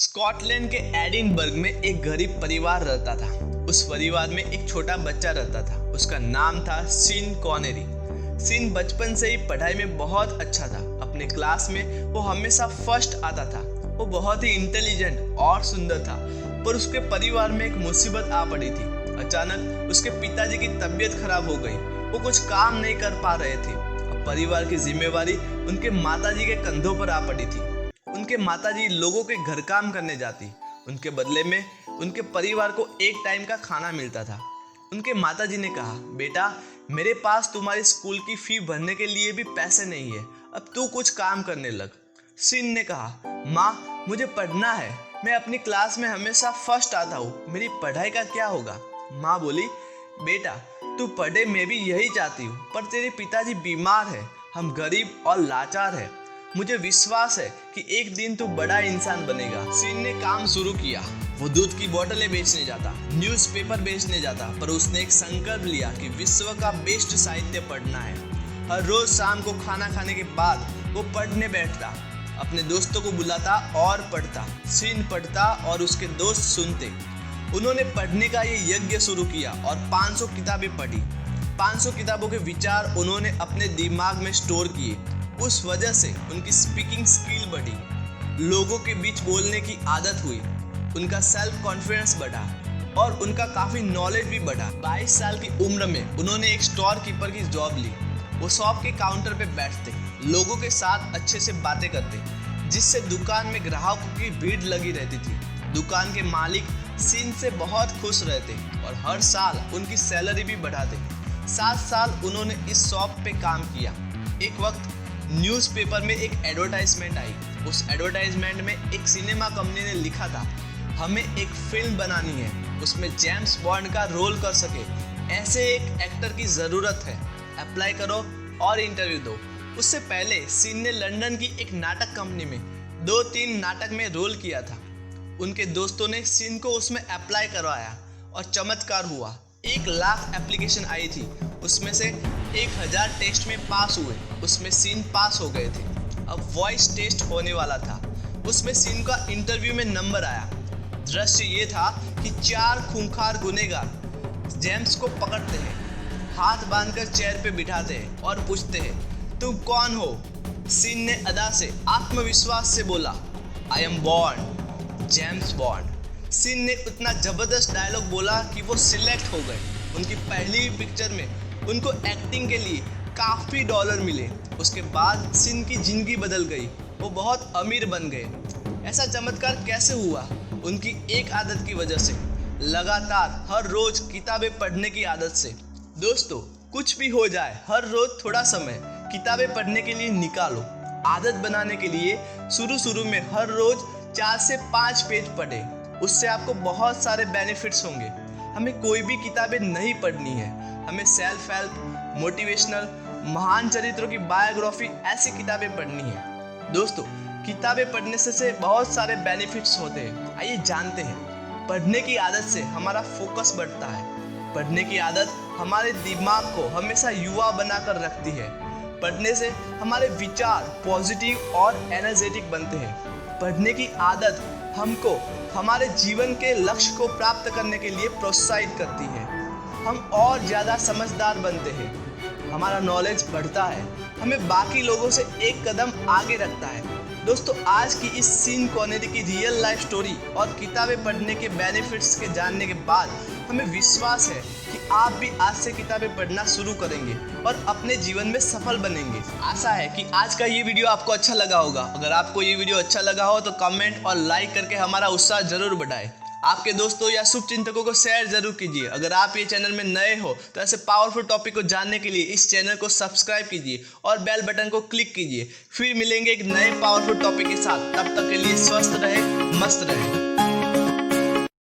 Scotland के Edinburgh में एक गरीब परिवार रहता था। उस परिवार में एक छोटा बच्चा रहता था। उसका नाम था सीन कॉनेरी। सीन बचपन से ही पढ़ाई में बहुत अच्छा था। अपने क्लास में वो हमेशा फर्स्ट आता था। वो बहुत ही इंटेलिजेंट और सुंदर था। पर उसके परिवार में एक मुसीबत आ पड़ी थी। अचानक उसके पिताजी की तबीयत खराब हो गई। वो कुछ काम नहीं कर पा रहे थे। अब परिवार की जिम्मेवारी उनके माताजी के कंधों पर आ पड़ी थी। उनके माताजी लोगों के घर काम करने जाती। उनके बदले में उनके परिवार को एक टाइम का खाना मिलता था। उनके माताजी ने कहा, बेटा, मेरे पास तुम्हारी स्कूल की फी भरने के लिए भी पैसे नहीं है। अब तू कुछ काम करने लग। सीन ने कहा, माँ, मुझे पढ़ना है। मैं अपनी क्लास में हमेशा फर्स्ट आता हूँ। मेरी पढ़ाई का क्या होगा? माँ बोली, बेटा, तू पढ़े, मैं भी यही चाहती हूँ, पर तेरे पिताजी बीमार है। हम गरीब और लाचार हैं। मुझे विश्वास है कि एक दिन तू बड़ा इंसान बनेगा। सीन ने काम शुरू किया। वो दूध की बोतलें बेचने जाता, न्यूज़पेपर बेचने जाता, पर उसने एक संकल्प लिया कि विश्व का बेस्ट साहित्य पढ़ना है। हर रोज शाम को खाना खाने के बाद वो पढ़ने बैठता, अपने दोस्तों को बुलाता और पढ़ता। सीन पढ़ता और उसके दोस्त सुनते। उन्होंने पढ़ने का ये यज्ञ शुरू किया और 500 किताबें पढ़ी। 500 किताबों के विचार उन्होंने अपने दिमाग में स्टोर किए। उस वजह से उनकी स्पीकिंग स्किल बढ़ी, लोगों के बीच बोलने की आदत हुई, उनका सेल्फ कॉन्फिडेंस बढ़ा और उनका काफ़ी नॉलेज भी बढ़ा। 22 साल की उम्र में उन्होंने एक स्टोर कीपर की जॉब ली। वो शॉप के काउंटर पे बैठते, लोगों के साथ अच्छे से बातें करते, जिससे दुकान में ग्राहकों की भीड़ लगी रहती थी। दुकान के मालिक सीन से बहुत खुश रहते और हर साल उनकी सैलरी भी बढ़ाते। 7 साल उन्होंने इस शॉप पे काम किया। एक वक्त न्यूज़पेपर में एक एडवर्टाइजमेंट आई। उस एडवर्टाइजमेंट में एक सिनेमा कंपनी ने लिखा था, हमें एक फिल्म बनानी है, उसमें जेम्स बॉन्ड का रोल कर सके, ऐसे एक एक्टर की ज़रूरत है, अप्लाई करो और इंटरव्यू दो। उससे पहले सीन ने लंदन की एक नाटक कंपनी में 2-3 नाटक में रोल किया था। उनके दोस्तों ने सीन को उसमें अप्लाई करवाया और चमत्कार हुआ। 1 लाख एप्लीकेशन आई थी, उसमें से 1000 टेस्ट में पास हुए। उसमें सीन पास हो गए थे। अब वॉइस टेस्ट होने वाला था। उसमें सीन का इंटरव्यू में नंबर आया। दृश्य ये था कि 4 खूंखार गुनहगार जेम्स को पकड़ते हैं, हाथ बांधकर चेयर पे बिठाते हैं और पूछते हैं, तुम कौन हो? सीन ने अदा से, आत्मविश्वास से बोला, I am Bond, James Bond. Scene ने उतना जबरदस्त डायलॉग बोला कि वो सिलेक्ट हो गए। उनकी पहली पिक्चर में उनको एक्टिंग के लिए काफ़ी डॉलर मिले। उसके बाद सीन की ज़िंदगी बदल गई। वो बहुत अमीर बन गए। ऐसा चमत्कार कैसे हुआ? उनकी एक आदत की वजह से, लगातार हर रोज़ किताबें पढ़ने की आदत से। दोस्तों, कुछ भी हो जाए, हर रोज़ थोड़ा समय किताबें पढ़ने के लिए निकालो। आदत बनाने के लिए शुरू में हर रोज़ 4 से 5 पेज पढ़ें। उससे आपको बहुत सारे बेनिफिट्स होंगे। हमें कोई भी किताबें नहीं पढ़नी है। हमें सेल्फ हेल्प, मोटिवेशनल, महान चरित्रों की बायोग्राफी, ऐसी किताबें पढ़नी है। दोस्तों, किताबें पढ़ने से बहुत सारे बेनिफिट्स होते हैं। आइए जानते हैं। पढ़ने की आदत से हमारा फोकस बढ़ता है। पढ़ने की आदत हमारे दिमाग को हमेशा युवा बनाकर रखती है। पढ़ने से हमारे विचार पॉजिटिव और एनर्जेटिक बनते हैं। पढ़ने की आदत हमको हमारे जीवन के लक्ष्य को प्राप्त करने के लिए प्रोत्साहित करती है। हम और ज़्यादा समझदार बनते हैं। हमारा नॉलेज बढ़ता है, हमें बाकी लोगों से एक कदम आगे रखता है। दोस्तों, आज की इस सीन कॉनेरी की रियल लाइफ स्टोरी और किताबें पढ़ने के बेनिफिट्स के जानने के बाद हमें विश्वास है कि आप भी आज से किताबें पढ़ना शुरू करेंगे और अपने जीवन में सफल बनेंगे। आशा है कि आज का ये वीडियो आपको अच्छा लगा होगा। अगर आपको ये वीडियो अच्छा लगा हो तो कमेंट और लाइक करके हमारा उत्साह जरूर बढ़ाएं। आपके दोस्तों या शुभचिंतकों को शेयर जरूर कीजिए। अगर आप ये चैनल में नए हो तो ऐसे पावरफुल टॉपिक को जानने के लिए इस चैनल को सब्सक्राइब कीजिए और बेल बटन को क्लिक कीजिए। फिर मिलेंगे एक नए पावरफुल टॉपिक के साथ। तब तक के लिए स्वस्थ रहे, मस्त रहे।